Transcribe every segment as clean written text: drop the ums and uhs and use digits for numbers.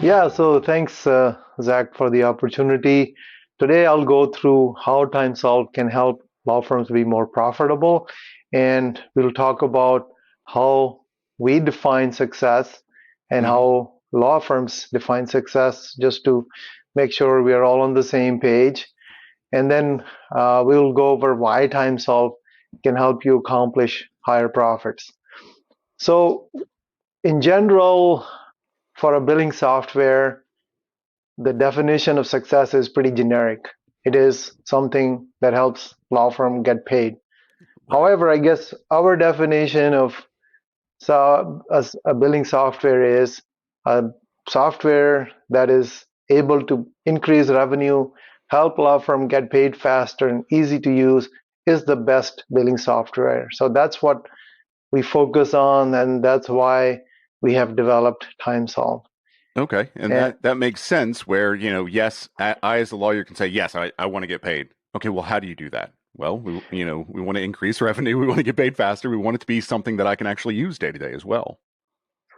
Yeah, so thanks, Zach, for the opportunity. Today, I'll go through how TimeSolv can help law firms be more profitable, and we'll talk about how we define success and Hmm. how law firms define success, just to make sure we are all on the same page. And then we'll go over why TimeSolv can help you accomplish higher profits. So, in general, for a billing software, the definition of success is pretty generic. It is something that helps law firm get paid. Right. However, I guess our definition of a billing software is a software that is able to increase revenue, help law firm get paid faster and easy to use is the best billing software. So that's what we focus on, and that's why we have developed TimeSolv. Okay. And And that makes sense where, yes, I as a lawyer can say, yes, I want to get paid. Okay, well, how do you do that? Well, we want to increase revenue. We want to get paid faster. We want it to be something that I can actually use day to day as well.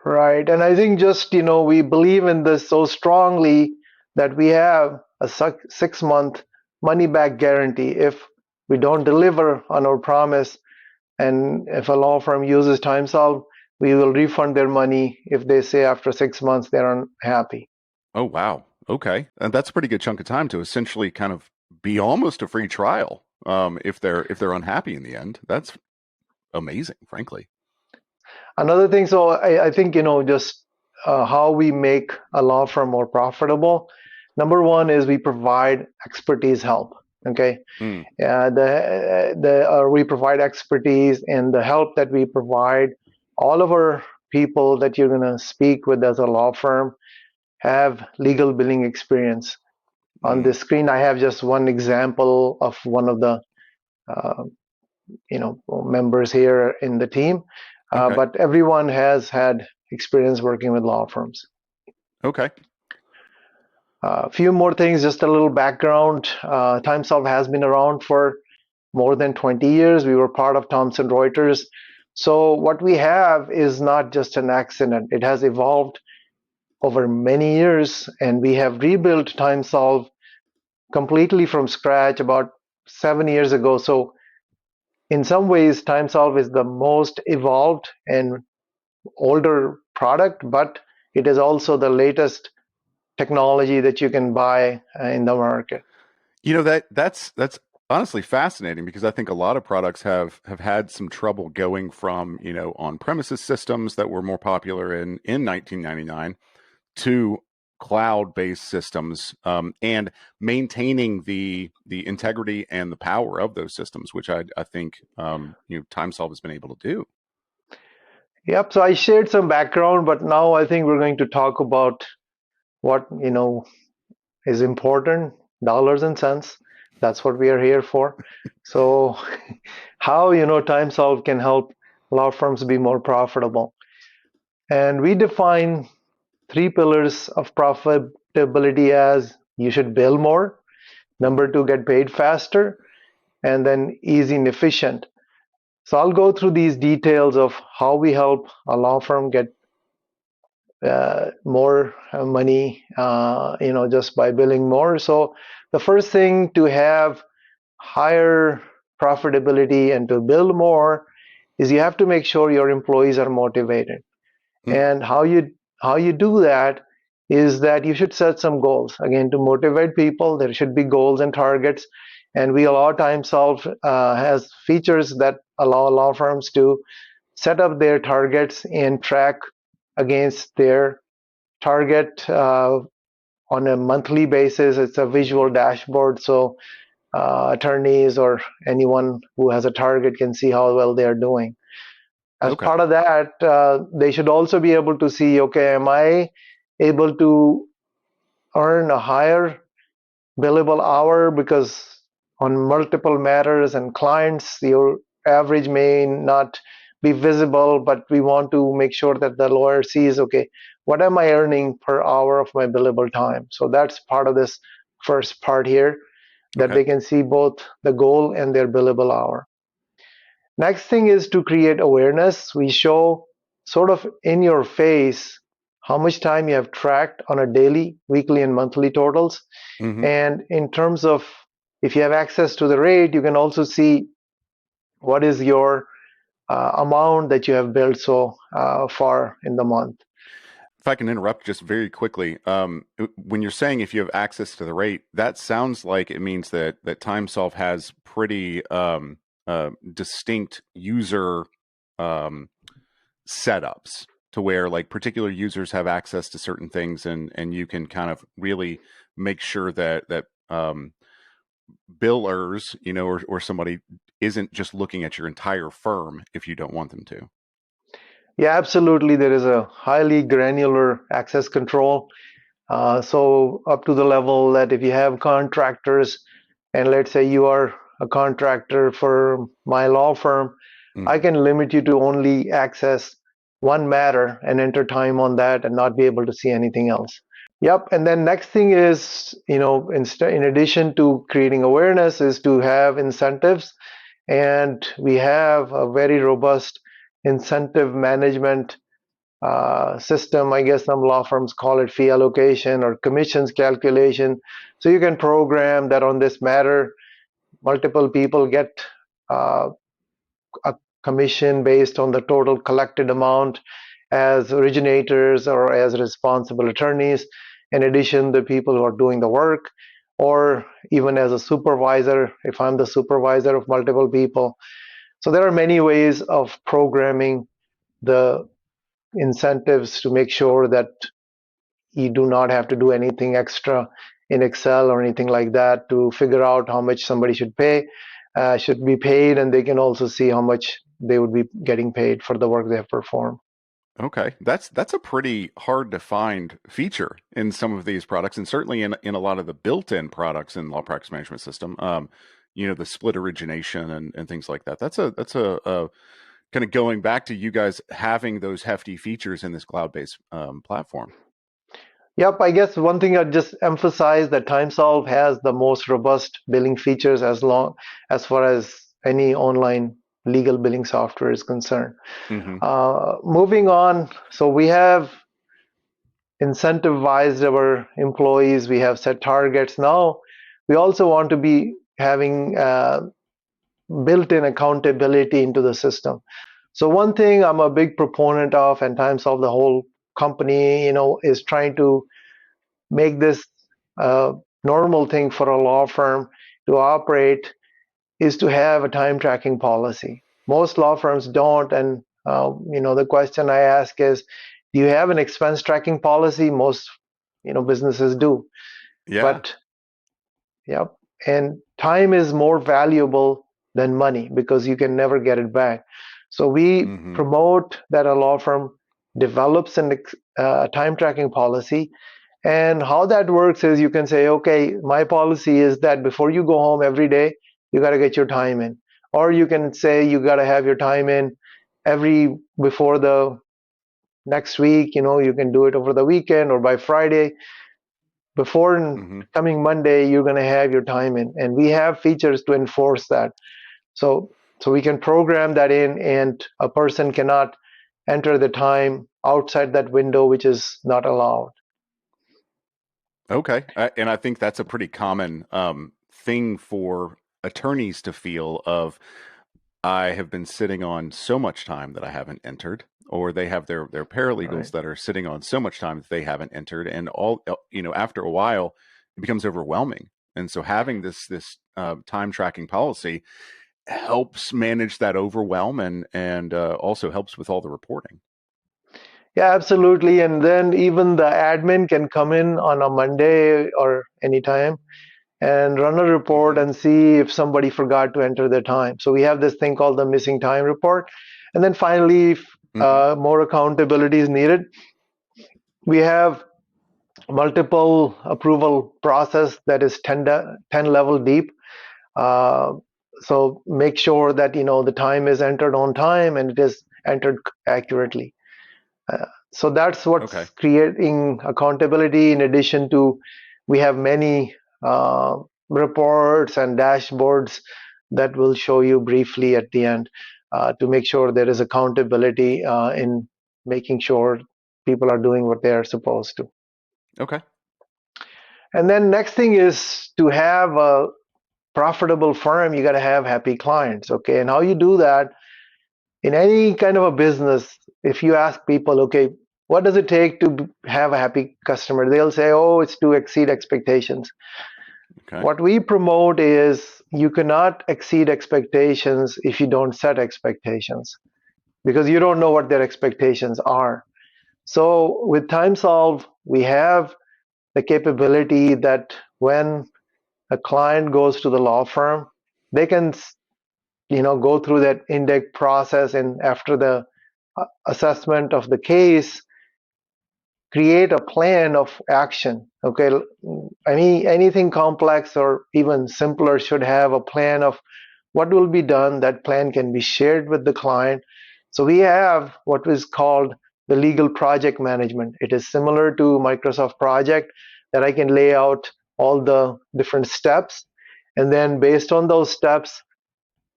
right. And I think just, we believe in this so strongly that we have a 6 month money back guarantee. If we don't deliver on our promise, and if a law firm uses TimeSolv, we will refund their money if they say after 6 months they're unhappy. Oh, wow. Okay. And that's a pretty good chunk of time to essentially kind of be almost a free trial. If they're unhappy in the end. That's amazing, frankly. Another thing, so I think, just how we make a law firm more profitable. Number one is we provide expertise help. Okay. Mm, We provide expertise and the help that we provide. All of our people that you're going to speak with as a law firm have legal billing experience. On mm. this screen, I have just one example of one of the uh, members here in the team, Okay. but everyone has had experience working with law firms. Okay. A few more things, just a little background. TimeSolv has been around for more than 20 years. We were part of Thomson Reuters. So what we have is not just an accident. It has evolved over many years, and we have rebuilt TimeSolv completely from scratch about 7 years ago. So in some ways, TimeSolv is the most evolved and older product, but it is also the latest technology that you can buy in the market. That's honestly fascinating because I think a lot of products have had some trouble going from, on-premises systems that were more popular in 1999 to cloud-based systems, and maintaining the integrity and the power of those systems, which I think TimeSolve has been able to do. Yep, so I shared some background, but now I think we're going to talk about what, is important, dollars and cents. That's what we are here for. So how, TimeSolv can help law firms be more profitable. And we define three pillars of profitability as you should bill more, number two, get paid faster, and then easy and efficient. So I'll go through these details of how we help a law firm get more money, just by billing more. So the first thing to have higher profitability and to bill more is you have to make sure your employees are motivated. Mm, And how you do that is that you should set some goals. Again, to motivate people, there should be goals and targets. And we allow TimeSolv has features that allow law firms to set up their targets and track against their target on a monthly basis. It's a visual dashboard, so attorneys or anyone who has a target can see how well they are doing. As okay. part of that, they should also be able to see, okay, am I able to earn a higher billable hour because on multiple matters and clients, your average may not be visible, but we want to make sure that the lawyer sees, okay, what am I earning per hour of my billable time? So that's part of this first part here, that Okay. they can see both the goal and their billable hour. Next thing is to create awareness. We show sort of in your face how much time you have tracked on a daily, weekly, and monthly totals. Hmm. And in terms of if you have access to the rate, you can also see what is your amount that you have built so far in the month. If I can interrupt just very quickly, when you're saying if you have access to the rate, that sounds like it means that TimeSolv has pretty distinct user um, setups to where like particular users have access to certain things, and you can kind of really make sure that billers, or somebody isn't just looking at your entire firm if you don't want them to. Yeah, absolutely. There is a highly granular access control. So up to the level that if you have contractors, and let's say you are a contractor for my law firm, Mm. I can limit you to only access one matter and enter time on that and not be able to see anything else. Yep. And then next thing is, in addition to creating awareness, is to have incentives. And we have a very robust incentive management system. I guess some law firms call it fee allocation or commissions calculation. So you can program that on this matter, multiple people get uh, a commission based on the total collected amount as originators or as responsible attorneys. In addition, the people who are doing the work, or even as a supervisor, if I'm the supervisor of multiple people. So there are many ways of programming the incentives to make sure that you do not have to do anything extra in Excel or anything like that to figure out how much somebody should be paid, and they can also see how much they would be getting paid for the work they have performed. Okay, that's a pretty hard to find feature in some of these products, and certainly in a lot of the built-in products in law practice management system. The split origination and things like that. That's a kind of going back to you guys having those hefty features in this cloud-based platform. Yep, I guess one thing I'd just emphasize that TimeSolv has the most robust billing features as far as any online legal billing software is concerned. Hmm. Moving on, so we have incentivized our employees, we have set targets. Now, we also want to be having built-in accountability into the system. So one thing I'm a big proponent of, and TimeSolv, the whole company, is trying to make this a normal thing for a law firm to operate, is to have a time tracking policy. Most law firms don't, and the question I ask is, do you have an expense tracking policy? Most businesses do, Yeah. but yep. And time is more valuable than money because you can never get it back. So we Hmm. promote that a law firm develops a time tracking policy. And how that works is you can say, okay, my policy is that before you go home every day, you got to get your time in. Or you can say you got to have your time in every before the next week. You can do it over the weekend or by Friday. Before Hmm. coming Monday, you're going to have your time in. And we have features to enforce that. So, so we can program that in, and a person cannot enter the time outside that window, which is not allowed. Okay, and I think that's a pretty common thing for attorneys to feel of I have been sitting on so much time that I haven't entered, or they have their Right. paralegals that are sitting on so much time that they haven't entered, and after a while it becomes overwhelming. And so having this time tracking policy helps manage that overwhelm, and also helps with all the reporting. Yeah, absolutely. And then even the admin can come in on a Monday or anytime and run a report Hmm. and see if somebody forgot to enter their time. So we have this thing called the missing time report. And then finally, if Hmm. more accountability is needed, we have multiple approval process that is 10 level deep. Uh, so make sure that the time is entered on time and it is entered accurately. So that's Okay. what's creating accountability. In addition to, we have many reports and dashboards that will show you briefly at the end to make sure there is accountability in making sure people are doing what they are supposed to. Okay. And then next thing is to have a profitable firm, you got to have happy clients. Okay. And how you do that in any kind of a business, if you ask people, okay, what does it take to have a happy customer? They'll say, oh, it's to exceed expectations. Okay. What we promote is you cannot exceed expectations if you don't set expectations because you don't know what their expectations are. So with TimeSolv, we have the capability that when a client goes to the law firm, they can go through that intake process, and after the assessment of the case, create a plan of action. Okay, anything complex or even simpler should have a plan of what will be done. That plan can be shared with the client. So we have what is called the legal project management. It is similar to Microsoft Project, that I can lay out all the different steps, and then based on those steps,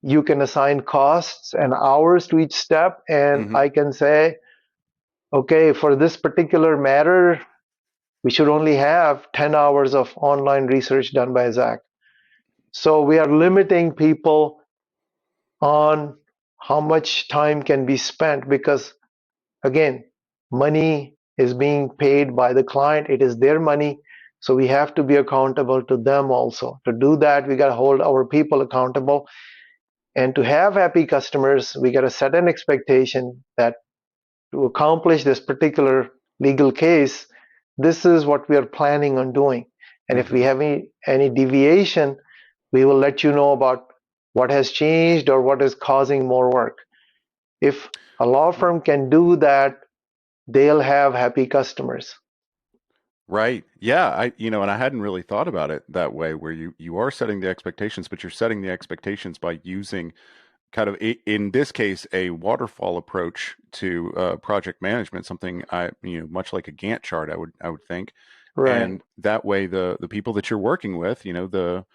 you can assign costs and hours to each step, and Mm-hmm. I can say, okay, for this particular matter, we should only have 10 hours of online research done by Zack. So we are limiting people on how much time can be spent because, again, money is being paid by the client. It is their money. So we have to be accountable to them also. To do that, we got to hold our people accountable. And to have happy customers, we got to set an expectation that to accomplish this particular legal case, this is what we are planning on doing. And if we Mm-hmm. have any deviation, we will let you know about what has changed or what is causing more work. If a law firm can do that, they'll have happy customers. Right. Yeah. And I hadn't really thought about it that way, where you are setting the expectations, but you're setting the expectations by using kind of in this case a waterfall approach to project management, something much like a Gantt chart, I would think, Right. and that way the people that you're working with, the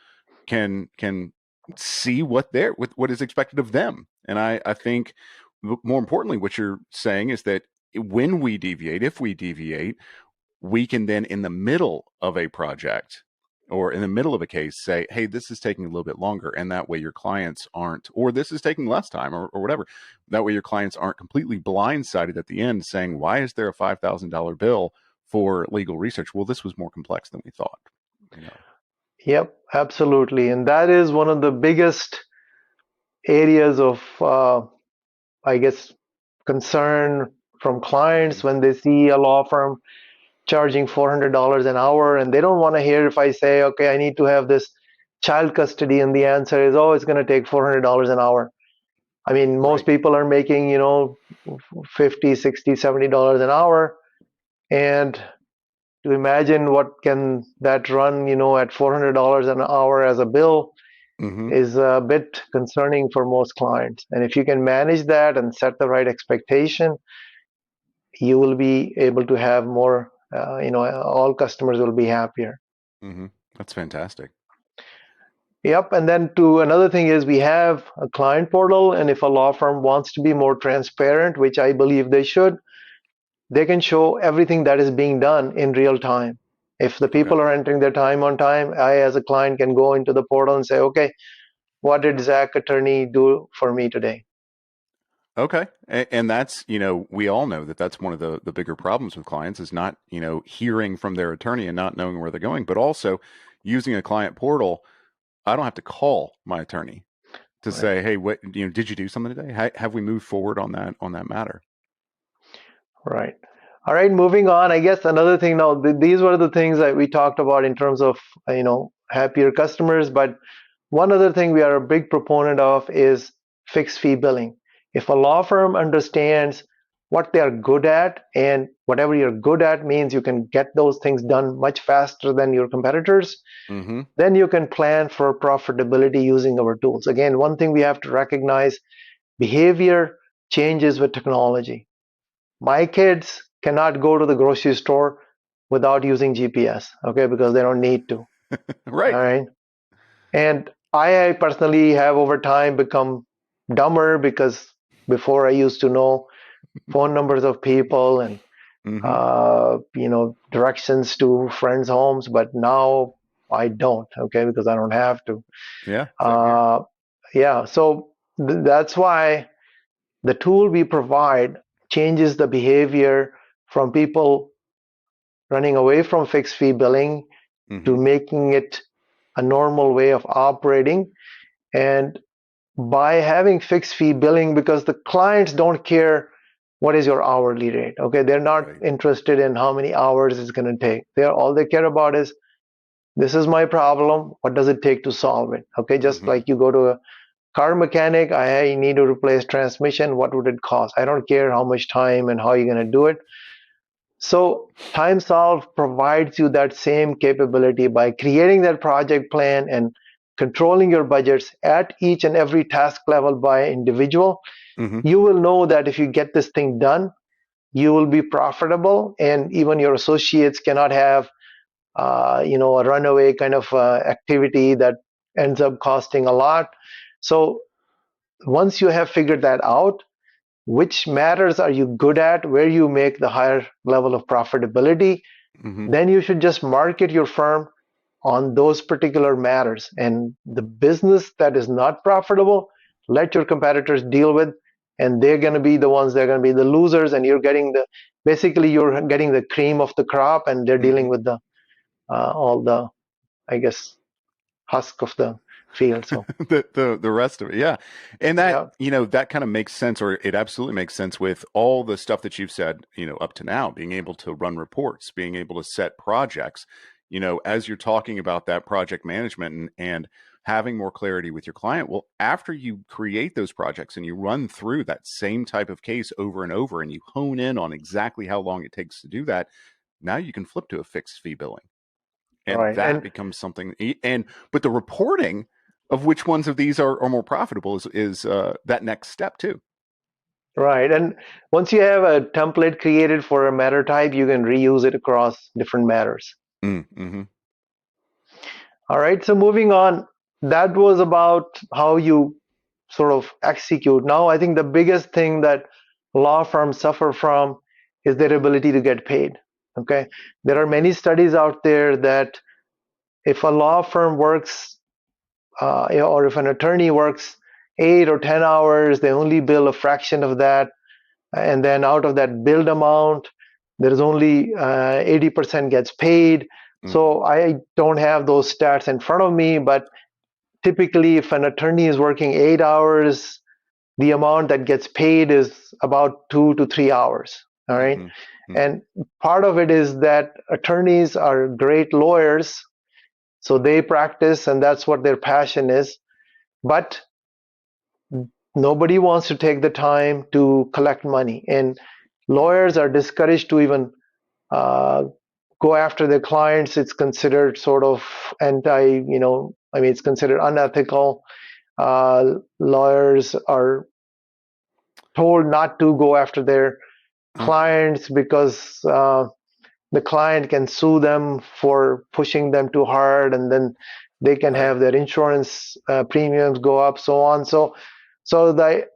can see what is expected of them, and I think more importantly, what you're saying is that when we deviate, if we deviate, we can then in the middle of a project or in the middle of a case say, hey, this is taking a little bit longer, and that way your clients aren't, or this is taking less time, or whatever, that way your clients aren't completely blindsided at the end saying, why is there a $5,000 bill for legal research? Well, this was more complex than we thought, you know. Yep, absolutely. And that is one of the biggest areas of, I guess, concern from Mm-hmm. clients when they see a law firm charging $400 an hour, and they don't want to hear if I say, okay, I need to have this child custody, and the answer is, oh, it's going to take $400 an hour. I mean, most Right. people are making, 50, 60, $70 an hour, and to imagine what can that run, at $400 an hour as a bill Mm-hmm. is a bit concerning for most clients. And if you can manage that and set the right expectation, you will be able to have more, all customers will be happier. Mm-hmm. That's fantastic. Yep. And then to another thing is we have a client portal. And if a law firm wants to be more transparent, which I believe they should, they can show everything that is being done in real time. If the Okay. people are entering their time on time, I, as a client, can go into the portal and say, okay, what did Zack attorney do for me today? Okay. And that's, we all know that that's one of the bigger problems with clients is not, hearing from their attorney and not knowing where they're going, but also using a client portal. I don't have to call my attorney to Right. say, hey, what, did you do something today? Have we moved forward on that matter? Right. All right, moving on. I guess another thing now, these were the things that we talked about in terms of, happier customers. But one other thing we are a big proponent of is fixed fee billing. If a law firm understands what they are good at, and whatever you're good at means you can get those things done much faster than your competitors, Mm-hmm. then you can plan for profitability using our tools. Again, one thing we have to recognize, behavior changes with technology. My kids cannot go to the grocery store without using GPS, okay, because they don't need to. All Right. right. And I personally have over time become dumber because before I used to know phone numbers of people and directions to friends' homes, but now I don't, okay, because I don't have to. Yeah, same here. Uh, yeah, so that's why the tool we provide changes the behavior from people running away from fixed fee billing to Mm-hmm. making it a normal way of operating. And by having fixed fee billing, because the clients don't care what is your hourly rate, okay, they're not Right. interested in how many hours it's going to take. They're all they care about is, this is my problem, what does it take to solve it? Okay, just Mm-hmm. like you go to a car mechanic, I need to replace transmission, what would it cost? I don't care how much time and how you're going to do it. So TimeSolv provides you that same capability by creating that project plan and controlling your budgets at each and every task level by individual. Mm-hmm. You will know that if you get this thing done, you will be profitable, and even your associates cannot have a runaway kind of activity that ends up costing a lot. So once you have figured that out, which matters are you good at, where you make the higher level of profitability, Mm-hmm. then you should just market your firm on those particular matters. And the business that is not profitable, let your competitors deal with, and they're going to be the ones that are going to be the losers, and you're getting the cream of the crop, and they're Mm-hmm. dealing with the all the, I guess, husk of the field. So The rest of it, yeah. And that, yeah. that kind of makes sense, or it absolutely makes sense with all the stuff that you've said, up to now, being able to run reports, being able to set projects, as you're talking about that project management and having more clarity with your client. Well, after you create those projects and you run through that same type of case over and over and you hone in on exactly how long it takes to do that, now you can flip to a fixed fee billing. And Right. that And becomes something. But the reporting of which ones of these are more profitable is that next step too. right. And once you have a template created for a matter type, you can reuse it across different matters. Mm-hmm. All right. So moving on, that was about how you sort of execute. Now, I think the biggest thing that law firms suffer from is their ability to get paid. Okay. There are Mm-hmm. many studies out there that if a law firm works, or if an attorney works 8 or 10 hours, they only bill a fraction of that. And then out of that billed amount, there's only 80% gets paid. Mm-hmm. So I don't have those stats in front of me, but typically if an attorney is working 8 hours, the amount that gets paid is about 2 to 3 hours. All right. Mm-hmm. Mm-hmm. And part of it is that attorneys are great lawyers, so they practice and that's what their passion is. But nobody wants to take the time to collect money. And Mm-hmm. lawyers are discouraged to even uh, go after their clients. It's considered sort of it's considered unethical. Lawyers are told not to go after their Mm-hmm. clients because the client can sue them for pushing them too hard, and then they can Right. have their insurance premiums go up, so on. So the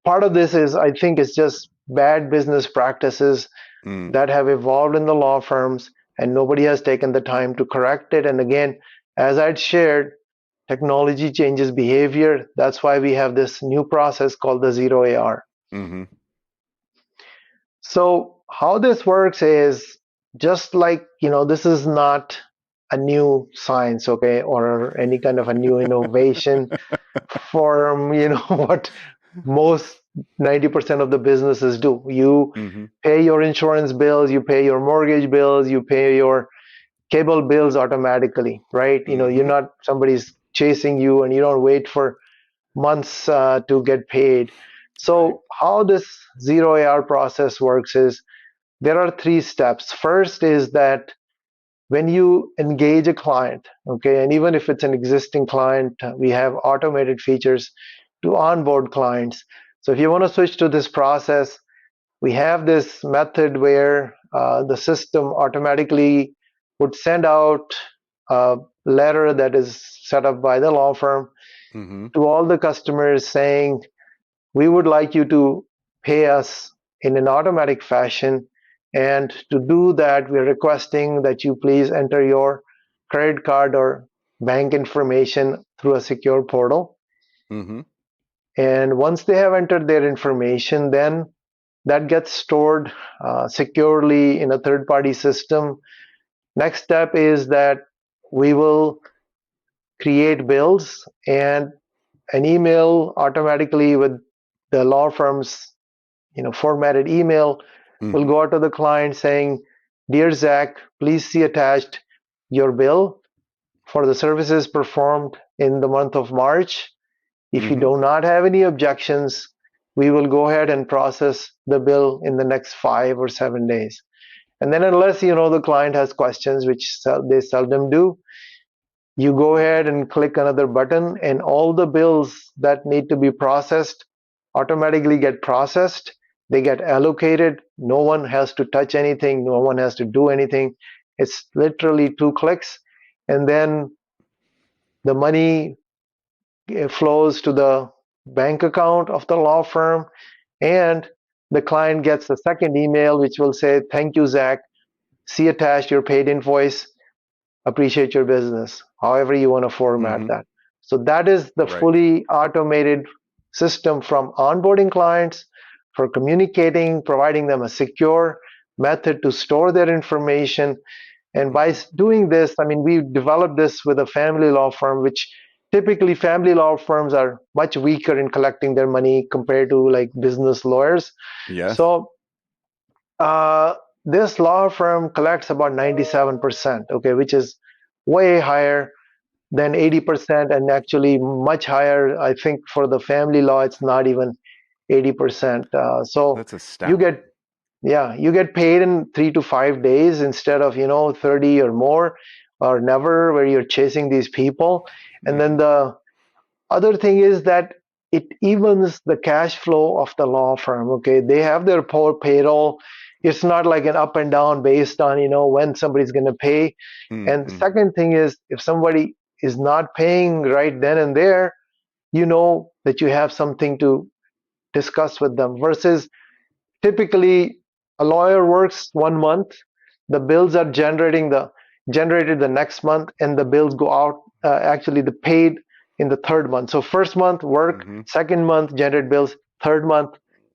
part of this is, I think, it's just bad business practices Mm. that have evolved in the law firms, and nobody has taken the time to correct it. And again, as I'd shared, technology changes behavior. That's why we have this new process called the zero AR. Mm-hmm. So how this works is just like, this is not a new science, okay, or any kind of a new innovation from, what most 90% of the businesses do. You Mm-hmm. pay your insurance bills, you pay your mortgage bills, you pay your cable bills automatically, right? You're Mm-hmm. not, somebody's chasing you, and you don't wait for months to get paid. Right. So how this zero AR process works is there are three steps. First is that when you engage a client, okay, and even if it's an existing client, we have automated features to onboard clients. So if you want to switch to this process, we have this method where the system automatically would send out a letter that is set up by the law firm Mm-hmm. to all the customers saying, we would like you to pay us in an automatic fashion. And to do that, we're requesting that you please enter your credit card or bank information through a secure portal. Mm-hmm. And once they have entered their information, then that gets stored securely in a third party system. Next step is that we will create bills, and an email automatically with the law firm's formatted email will Mm-hmm. go out to the client saying, "Dear Zack, please see attached your bill for the services performed in the month of March. If you Mm-hmm. do not have any objections, we will go ahead and process the bill in the next 5 or 7 days." And then, unless the client has questions, which they seldom do, you go ahead and click another button, and all the bills that need to be processed automatically get processed. They get allocated. No one has to touch anything. No one has to do anything. It's literally 2 clicks, and then the money flows to the bank account of the law firm, and the client gets a second email which will say, "Thank you, Zack. See attached your paid invoice. Appreciate your business," however you want to format Mm-hmm. that. So that is the Right. fully automated system from onboarding clients, for communicating, providing them a secure method to store their information. And by Mm-hmm. doing this, I mean, we developed this with a family law firm, which typically family law firms are much weaker in collecting their money compared to like business lawyers. Yes. So uh, this law firm collects about 97%, okay, which is way higher than 80%, and actually much higher. I think for the family law, it's not even 80%. So That's you astounding. get, yeah, you get paid in 3 to 5 days instead of 30 or more or never, where you're chasing these people. And then Mm-hmm. the other thing is that it evens the cash flow of the law firm. Okay, they have their payroll. It's not like an up and down based on when somebody's going to pay. And the Mm-hmm. second thing is, if somebody is not paying right then and there, you know that you have something to discuss with them. Versus typically, a lawyer works 1 month, the bills are generated the next month, and the bills go out, actually the paid in the third month. So first month work, Mm-hmm. second month generate bills, third month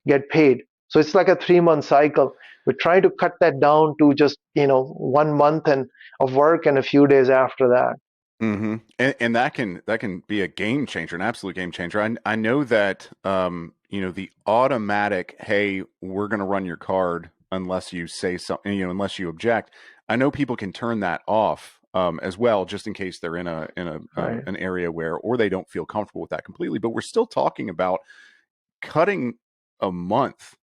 get paid. So it's like a 3 month cycle. We're trying to cut that down to just 1 month and of work and a few days after that. Mm-hmm. And that can be a game changer, an absolute game changer. I know that the automatic, hey, we're going to run your card unless you say something, unless you object. I know people can turn that off as well, just in case they're in Right. an area where, or they don't feel comfortable with that completely. But we're still talking about cutting a month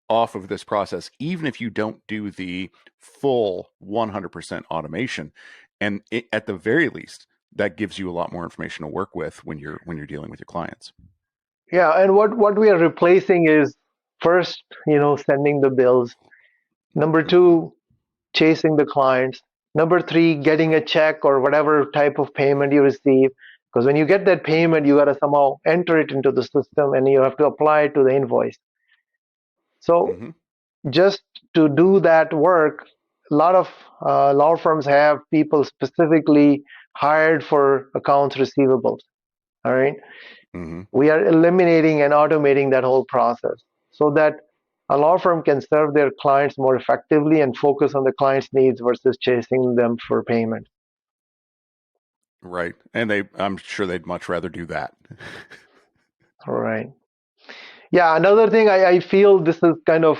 off of this process, even if you don't do the full 100% automation. And at the very least, that gives you a lot more information to work with when you're dealing with your clients. Yeah, and what we are replacing is, first, sending the bills. Number Mm-hmm. two, chasing the clients. Number three, getting a check or whatever type of payment you receive. Because when you get that payment, you got to somehow enter it into the system, and you have to apply it to the invoice. So Mm-hmm. just to do that work, a lot of law firms have people specifically hired for accounts receivables. All right. Mm-hmm. We are eliminating and automating that whole process so that a law firm can serve their clients more effectively and focus on the client's needs versus chasing them for payment. Right. And I'm sure they'd much rather do that. All right. Yeah, another thing I feel this is kind of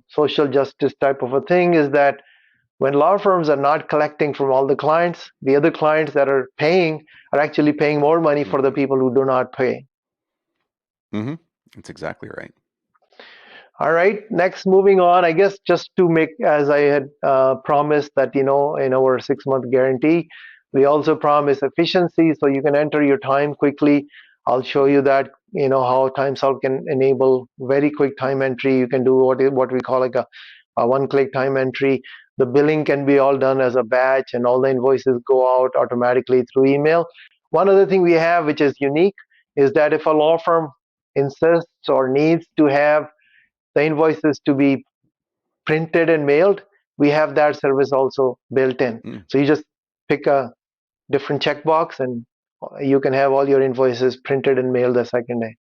social justice type of a thing is that when law firms are not collecting from all the clients, the other clients that are paying are actually paying more money for the Mm-hmm. people who do not pay. Mm-hmm. That's exactly right. All right, next, moving on. I guess just to make, as I had promised, that in our 6 month guarantee, we also promise efficiency, so you can enter your time quickly. I'll show you that how TimeSolv can enable very quick time entry. You can do what we call like a one-click time entry. The billing can be all done as a batch, and all the invoices go out automatically through email. One other thing we have, which is unique, is that if a law firm insists or needs to have the invoices to be printed and mailed, we have that service also built in. Mm. So you just pick a different checkbox and you can have all your invoices printed and mailed the second day.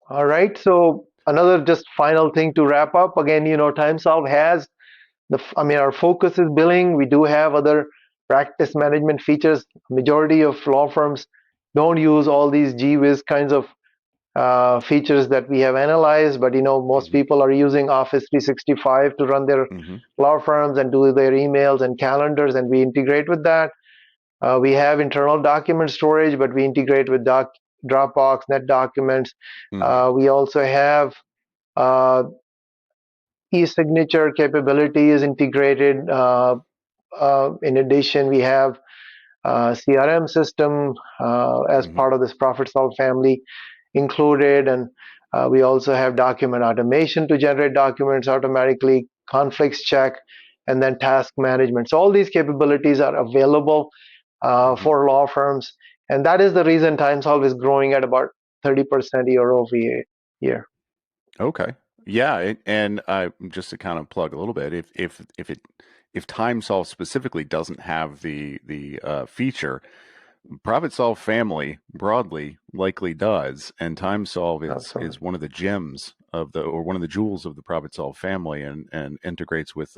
All right. So another just final thing to wrap up. Again, TimeSolv has our focus is billing. We do have other practice management features. Majority of law firms don't use all these GWiz kinds of features that we have analyzed, but most Mm-hmm. people are using Office 365 to run their Mm-hmm. law firms and do their emails and calendars, and we integrate with that. We have internal document storage, but we integrate with Dropbox, NetDocuments. Mm-hmm. We also have uh, e-signature capability is integrated. In addition, we have CRM system as Mm-hmm. part of this ProfitSolv family included, and we also have document automation to generate documents automatically, conflicts check, and then task management. So all these capabilities are available Mm-hmm. for law firms, and that is the reason TimeSolv is growing at about 30% year over year. Okay. Yeah, and just to kind of plug a little bit, if TimeSolve specifically doesn't have the feature, ProfitSolve family broadly likely does, and TimeSolve So, is one of the gems of the or one of the jewels of the ProfitSolve family, and integrates with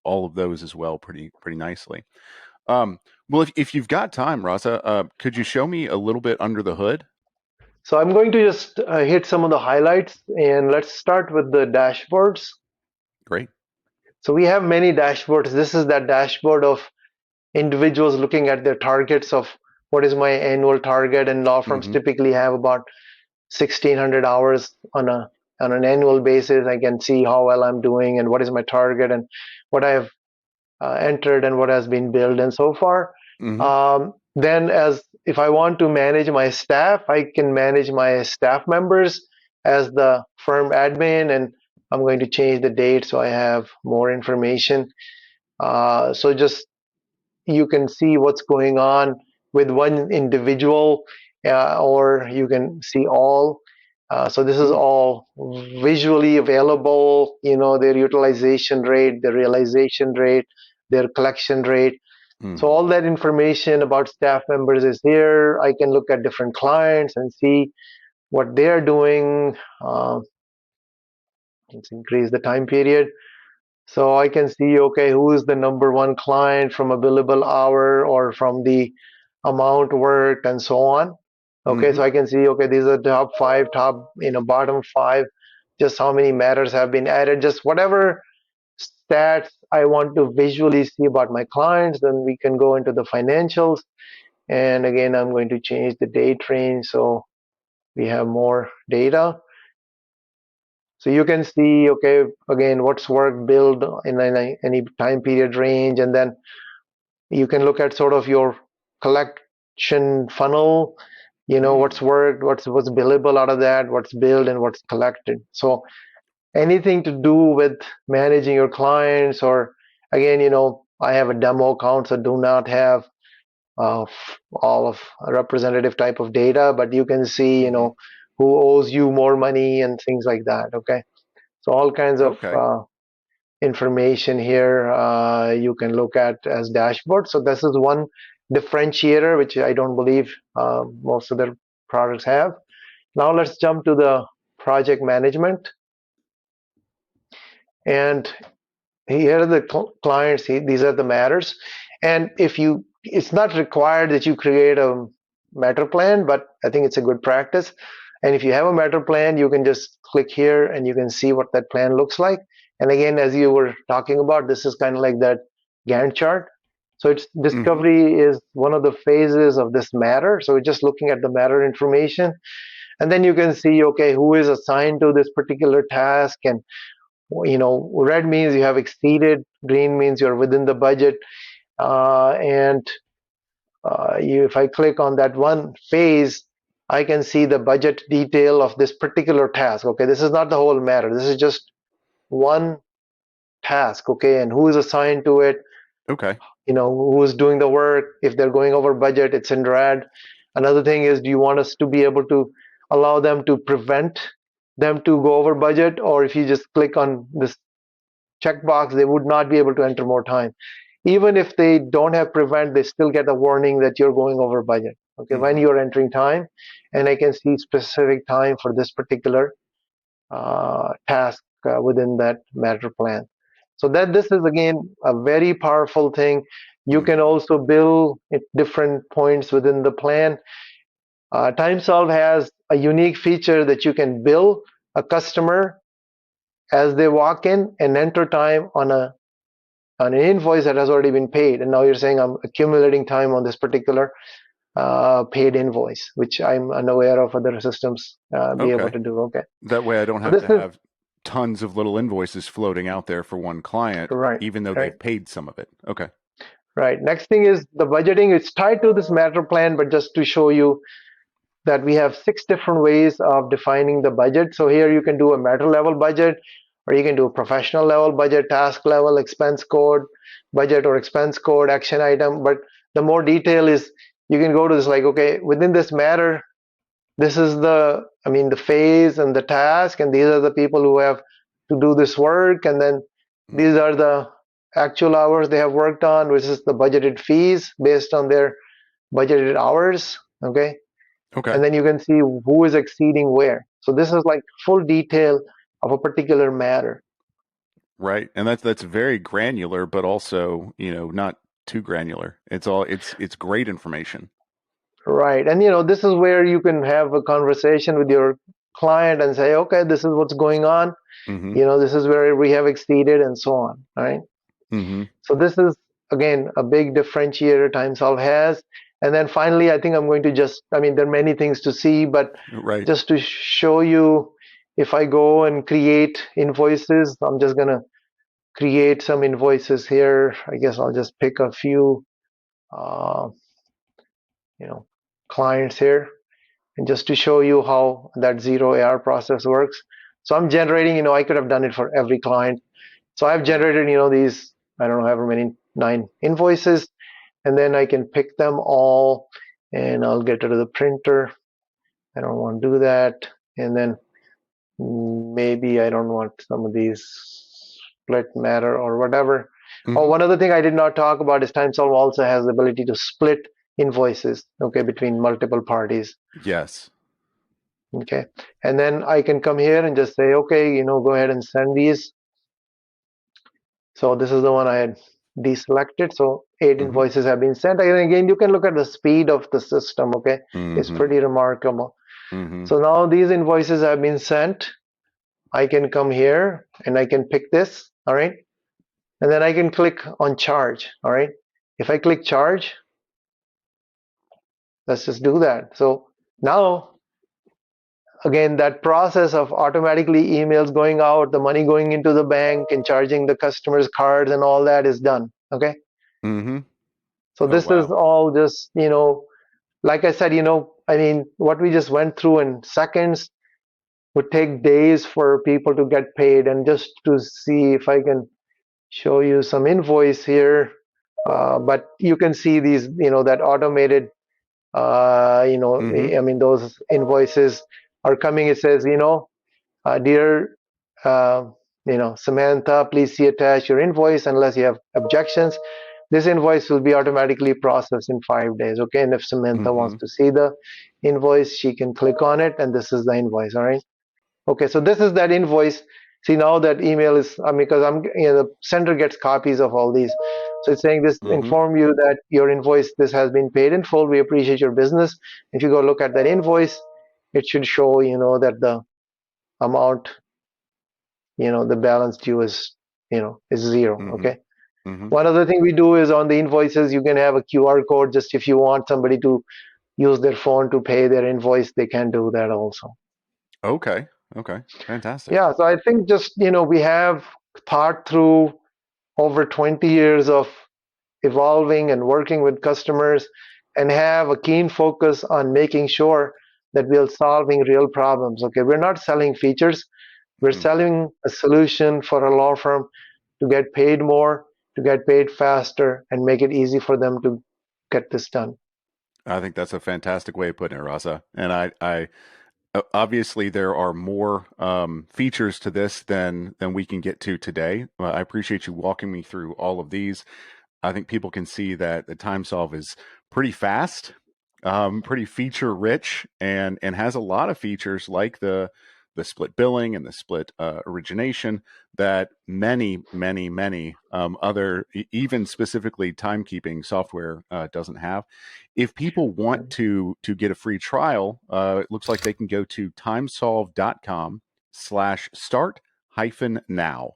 all of those as well pretty nicely. Um, well, if you've got time, Raza, could you show me a little bit under the hood? so I'm going to just hit some of the highlights, and let's start with the dashboards. Great. So we have many dashboards. This is that dashboard of individuals looking at their targets of what is my annual target, and law firms Mm-hmm. typically have about 1,600 hours on an annual basis. I can see how well I'm doing and what is my target and what I have entered and what has been billed and so far. Mm-hmm. Then, as if I want to manage my staff, I can manage my staff members as the firm admin, and I'm going to change the date so I have more information. So just you can see what's going on with one individual, or you can see all. So this is Mm, all visually available, their utilization rate, their realization rate, their collection rate. So mm-hmm. all that information about staff members is here. I can look at different clients and see what they're doing. Let's increase the time period. So I can see, okay, who is the number one client from a billable hour or from the amount worked and so on. Okay, Mm-hmm. so I can see, okay, these are the top five, bottom five, just how many matters have been added, just whatever stats I want to visually see about my clients. Then we can go into the financials. And again, I'm going to change the date range so we have more data. So you can see, okay, again, what's work billed in any time period range, and then you can look at sort of your collection funnel. Mm, What's worked, what's billable out of that, what's billed, and what's collected. So anything to do with managing your clients, or again, I have a demo account, so do not have uh, all of a representative type of data, but you can see, mm-hmm. who owes you more money and things like that. Okay. So all kinds of Okay. information here you can look at as dashboard. So this is one differentiator which I don't believe most other products have. Now let's jump to the project management. And here are the clients. These are the matters. And it's not required that you create a matter plan, but I think it's a good practice. And if you have a matter plan, you can just click here and you can see what that plan looks like. And again, as you were talking about, this is kind of like that Gantt chart. So it's Mm-hmm. discovery is one of the phases of this matter. So we're just looking at the matter information. And then you can see, okay, who is assigned to this particular task, and red means you have exceeded, green means you're within the budget, and if I click on that one phase, I can see the budget detail of this particular task. Okay, this is not the whole matter, this is just one task. Okay, and who is assigned to it, Okay. who is doing the work. If they're going over budget, it's in red. Another thing is, do you want us to be able to allow them to prevent them to go over budget, or if you just click on this checkbox, they would not be able to enter more time. Even if they don't have prevent, they still get a warning that you're going over budget. Okay, when Mm-hmm. you're entering time, and I can see specific time for this particular task within that matter plan. So that this is again a very powerful thing. You can Mm-hmm. also build at different points within the plan. TimeSolv has a unique feature that you can bill a customer as they walk in and enter time on an invoice that has already been paid. And now you're saying I'm accumulating time on this particular paid invoice, which I'm unaware of other systems be able Okay. to do. Okay, That way I don't so have this to is have tons of little invoices floating out there for one client, right, even though right, they've paid some of it. Okay. right. Next thing is the budgeting. It's tied to this matter plan, but just to show you that we have 6 different ways of defining the budget. So here you can do a matter level budget, or you can do a professional level budget, task level, expense code, budget or expense code, action item. But the more detail is you can go to this like, okay, within this matter, this is the phase and the task, and these are the people who have to do this work, and then these Mm-hmm. are the actual hours they have worked on, which is the budgeted fees based on their budgeted hours. Okay, Okay. and then you can see who is exceeding where. So this is like full detail of a particular matter. Right. And that's very granular, but also, not too granular. It's great information. Right. And this is where you can have a conversation with your client and say, okay, this is what's going on. Mm-hmm. This is where we have exceeded and so on. Right. Mm-hmm. So this is again a big differentiator TimeSolve has. And then finally, I think I'm going to there are many things to see, but Right. just to show you, if I go and create invoices, I'm just going to create some invoices here. I guess I'll just pick a few, uh, you know, clients here, and just to show you how that zero AR process works. So I'm generating, I could have done it for every client. So I've generated, these, I don't know, however many, 9 invoices, and then I can pick them all, and I'll get rid of the printer. I don't want to do that. And then maybe I don't want some of these split matter or whatever. Oh, Mm-hmm. one other thing I did not talk about is TimeSolve also has the ability to split invoices, okay, between multiple parties. Yes. Okay, and then I can come here and just say, okay, go ahead and send these. So this is the one I had deselected. So 8 Mm-hmm. invoices have been sent. And again, you can look at the speed of the system. Okay, it's Mm-hmm. pretty remarkable. Mm-hmm. So now these invoices have been sent. I can come here and I can pick this. All right, and then I can click on charge. All right, if I click charge, let's just do that. So now again, that process of automatically emails going out, the money going into the bank and charging the customers cards and all that is done. Okay, Mm-hmm. so Oh this is wow. all just like I said, what we just went through in seconds would take days for people to get paid. And just to see if I can show you some invoice here, but you can see these, that automated, Mm-hmm. those invoices are coming. It says, dear, uh, Samantha, please see attached your invoice unless you have objections. This invoice will be automatically processed in 5 days. Okay, and if Samantha Mm-hmm. wants to see the invoice, she can click on it, and this is the invoice. All right. Okay, so this is that invoice. See, now that email is, because the sender gets copies of all these. So it's saying this, Mm-hmm. inform you that your invoice, this has been paid in full. We appreciate your business. If you go look at that invoice, it should show, that the amount, the balance due is zero. Mm-hmm. Okay. Mm-hmm. One other thing we do is on the invoices, you can have a QR code. Just if you want somebody to use their phone to pay their invoice, they can do that also. Okay. Okay. Fantastic. Yeah, so I think just, we have thought through over 20 years of evolving and working with customers, and have a keen focus on making sure that we're solving real problems. Okay, we're not selling features, we're Mm-hmm. selling a solution for a law firm to get paid more, to get paid faster, and make it easy for them to get this done. I think that's a fantastic way of putting it, Raza. And I Obviously, there are more features to this than we can get to today. I appreciate you walking me through all of these. I think people can see that the TimeSolv is pretty fast, pretty feature rich, and has a lot of features like the split billing and the split origination that many other, even specifically timekeeping software doesn't have. If people want to get a free trial, it looks like they can go to timesolv.com/start-now,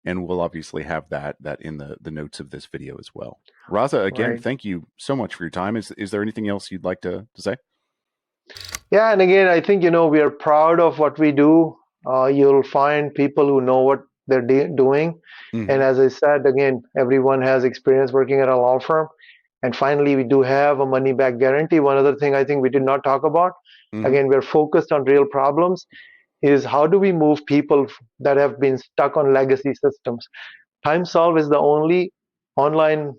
and we'll obviously have that in the notes of this video as well. Raza, again, Right. thank you so much for your time. Is there anything else you'd like to say? Yeah, and again, I think, we are proud of what we do. You'll find people who know what they're doing. And Hmm. as I said, again, everyone has experience working at a law firm. And finally, we do have a money back guarantee. One other thing I think we did not talk about, Hmm. again, we're focused on real problems, is how do we move people that have been stuck on legacy systems? TimeSolv is the only online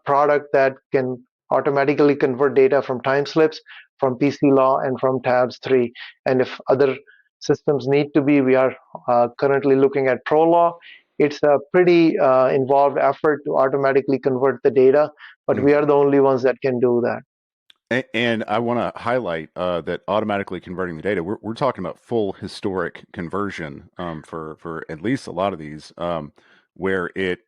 product that can automatically convert data from time slips, from PC law, and from tabs 3. And if other systems need to be, we are currently looking at pro law. It's a pretty involved effort to automatically convert the data, but we Hmm. are the only ones that can do that. And I want to highlight that automatically converting the data, we're talking about full historic conversion for at least a lot of these, where it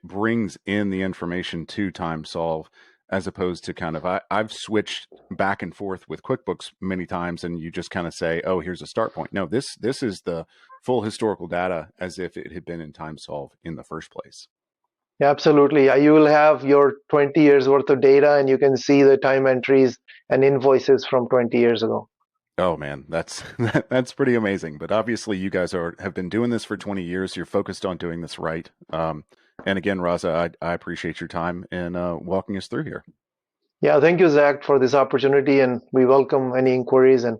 brings in the information to TimeSolv as opposed to kind of I've switched back and forth with QuickBooks many times, and you just kind of say, oh, here's a start point. No, this is the full historical data as if it had been in TimeSolv in the first place. Yeah, absolutely. You will have your 20 years worth of data, and you can see the time entries and invoices from 20 years ago. Oh man, that's that's pretty amazing. But obviously, you guys have been doing this for 20 years. You're focused on doing this right. And again, Raza, I appreciate your time and walking us through here. Yeah, thank you, Zach, for this opportunity, and we welcome any inquiries and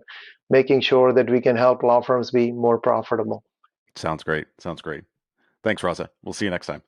making sure that we can help law firms be more profitable. Sounds great. Sounds great. Thanks, Raza. We'll see you next time.